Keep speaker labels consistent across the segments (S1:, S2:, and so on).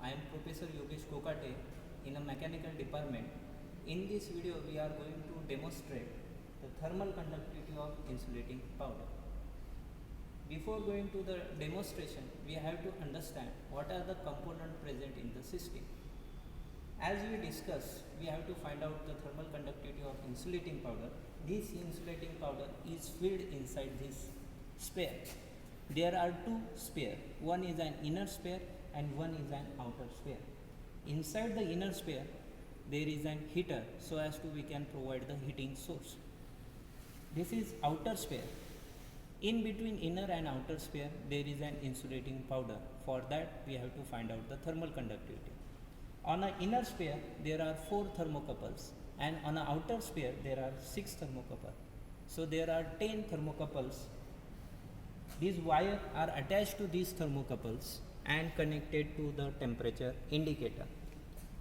S1: I am Professor Yogesh Kokate in a mechanical department. In this video, we are going to demonstrate the thermal conductivity of insulating powder. Before going to the demonstration, we have to understand what are the components present in the system. As we discussed, we have to find out the thermal conductivity of insulating powder. This insulating powder is filled inside this sphere. There are two spheres, one is an inner sphere and one is an outer sphere. Inside the inner sphere, there is an heater so as to we can provide the heating source. This is outer sphere. In between inner and outer sphere, there is an insulating powder. For that, we have to find out the thermal conductivity. On an inner sphere, there are 4 thermocouples, and on an outer sphere, there are 6 thermocouples. So there are 10 thermocouples. These wires are attached to these thermocouples and connected to the temperature indicator.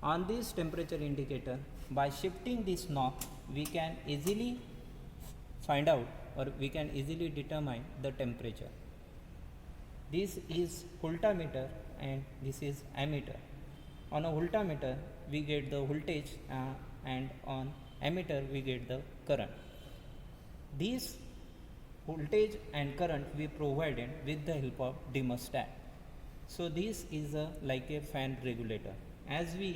S1: On this temperature indicator, by shifting this knob, we can easily find out or we can easily determine the temperature. This is voltmeter and this is ammeter. On a voltmeter, we get the voltage and on ammeter, we get the current. These voltage and current we provided with the help of thermostat. So this is like a fan regulator. As we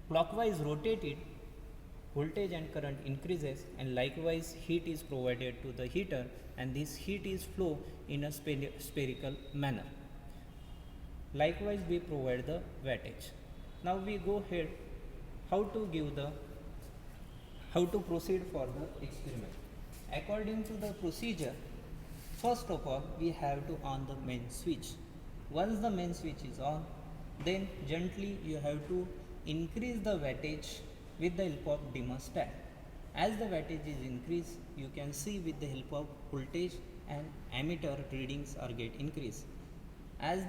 S1: clockwise rotate it, voltage and current increases, and likewise heat is provided to the heater, and this heat is flow in a spherical manner. Likewise we provide the wattage. Now we go ahead how to proceed for the experiment. According to the procedure, first of all we have to on the main switch. Once the main switch is on, then gently you have to increase the wattage with the help of thermostat. As the wattage is increased, you can see with the help of voltage and ammeter readings are get increased. As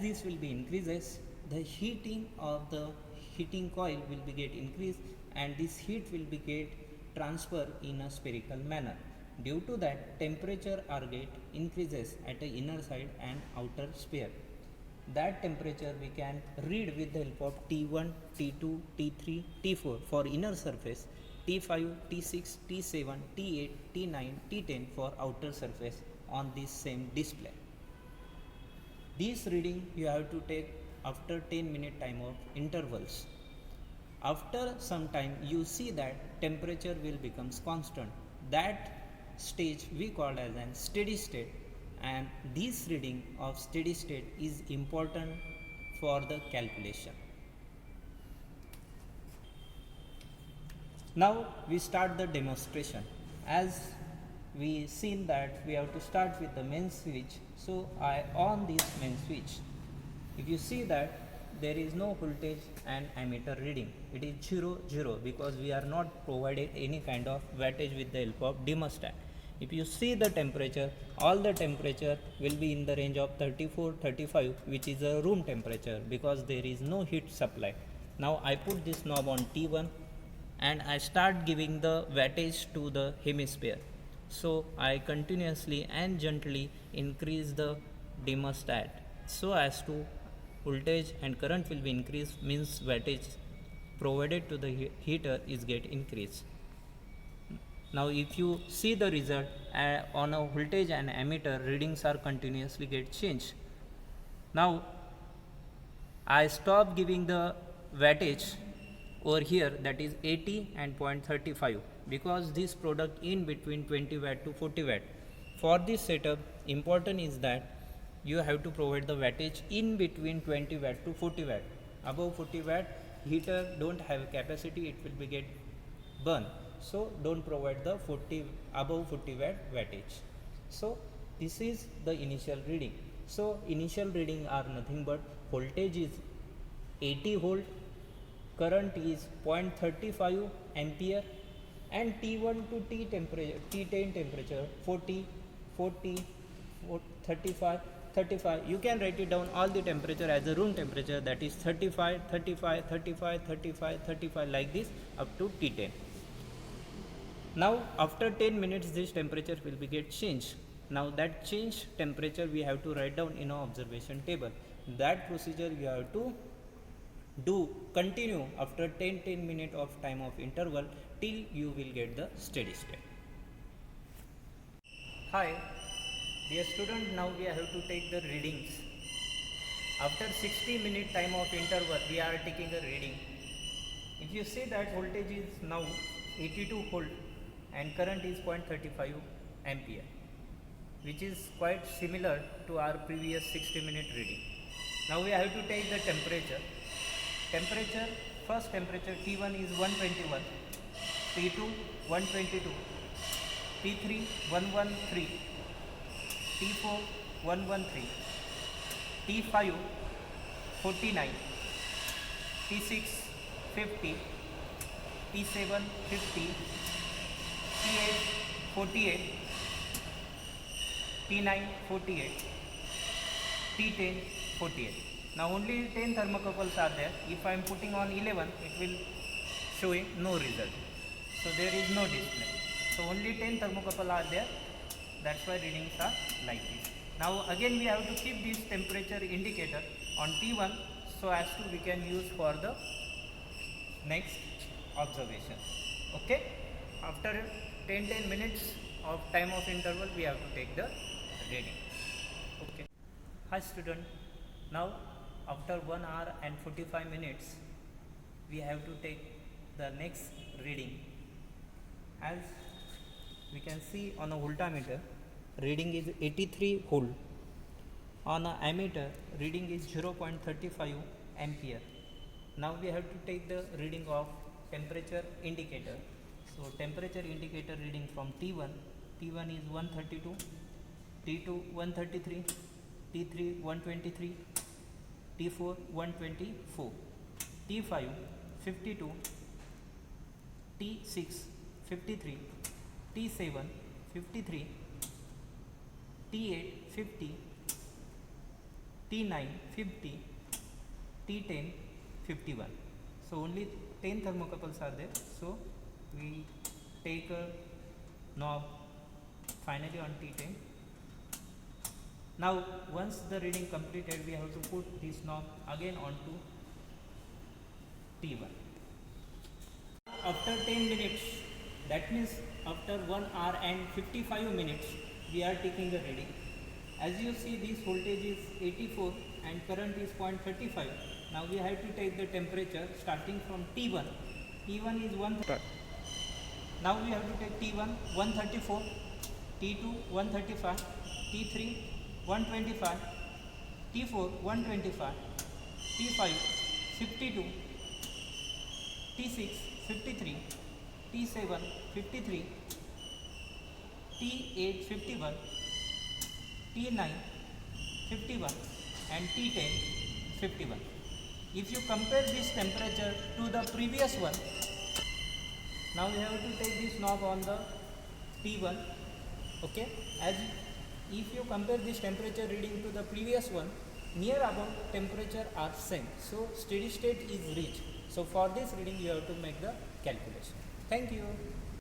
S1: this will be increases, the heating of the heating coil will be get increased, and this heat will be get transfer in a spherical manner. Due to that, temperature are get increases at the inner side and outer sphere. That temperature we can read with the help of T1, T2, T3, T4 for inner surface, T5, T6, T7, T8, T9, T10 for outer surface on this same display. This reading you have to take after 10-minute time of intervals. After some time you see that temperature will becomes constant. That stage we call as an steady state, and this reading of steady state is important for the calculation. Now we start the demonstration. As we seen that we have to start with the main switch, so I on this main switch. If you see that there is no voltage and ammeter reading, it is 0 because we are not provided any kind of wattage with the help of thermostat. If you see the temperature, all the temperature will be in the range of 34-35, which is a room temperature because there is no heat supply. Now I put this knob on T1 and I start giving the wattage to the hemisphere. So I continuously and gently increase the thermostat so as to voltage and current will be increased, means wattage provided to the heater is get increased. Now if you see the result on a voltage and ammeter, readings are continuously get changed. Now I stop giving the wattage over here, that is 80 and 0.35, because this product in between 20 watt to 40 watt. For this setup, important is that you have to provide the wattage in between 20 watt to 40 watt. Above 40 watt, heater don't have capacity, it will be get burn. So don't provide the above 40 watt wattage. So this is the initial reading. So initial reading are nothing but voltage is 80 volt, current is 0.35 ampere, and T1 to T10 temperature 40, 35. You can write it down all the temperature as a room temperature, that is 35, 35, 35, 35, 35 like this up to T10. Now after 10 minutes this temperature will be get changed. Now that change temperature we have to write down in our observation table. That procedure we have to continue after 10 minute of time of interval till you will get the steady state. Hi, dear student, now we have to take the readings. After 60-minute time of interval we are taking a reading. If you see that voltage is now 82 volt and current is 0.35 ampere, which is quite similar to our previous 60-minute reading. Now we have to take the temperature. First temperature T1 is 121, T2 122, T3 113, T4 113, T5 49, T6 50, T7 50, T8 48, T9 48, T10 48. Now only 10 thermocouples are there. If I am putting on 11, it will showing no result. So there is no display. So only 10 thermocouples are there. That's why readings are like this. Now again we have to keep this temperature indicator on T1 so as to we can use for the next observation. Okay. After 10 minutes of time of interval we have to take the reading. Okay. Hi student. Now after 1 hour and 45 minutes we have to take the next reading. As we can see on a voltmeter, reading is 83 volt. On a ammeter, reading is 0.35 ampere. Now we have to take the reading of temperature indicator. So temperature indicator reading from T1 is 132, T2 133, T3 123, T4 124, T5 52, T6 53, T7 53, T8 50, T9 50, T10 51. So only 10 thermocouples are there. So we take a knob finally on T10. Now once the reading completed, we have to put this knob again onto T1. After 10 minutes, that means after 1 hour and 55 minutes, we are taking the reading. As you see, this voltage is 84 and current is 0.35. Now we have to take the temperature starting from T1. T1 is 1. Now we have to take T1 134, T2 135, T3 125, T4 125, T5 52, T6 53, T7 53, T8 51, T9 51 and T10 51. If you compare this temperature to the previous one, now we have to take this knob on the T1. Okay, as if you compare this temperature reading to the previous one, near about temperature are same. So steady state is reached. So for this reading you have to make the calculation. Thank you.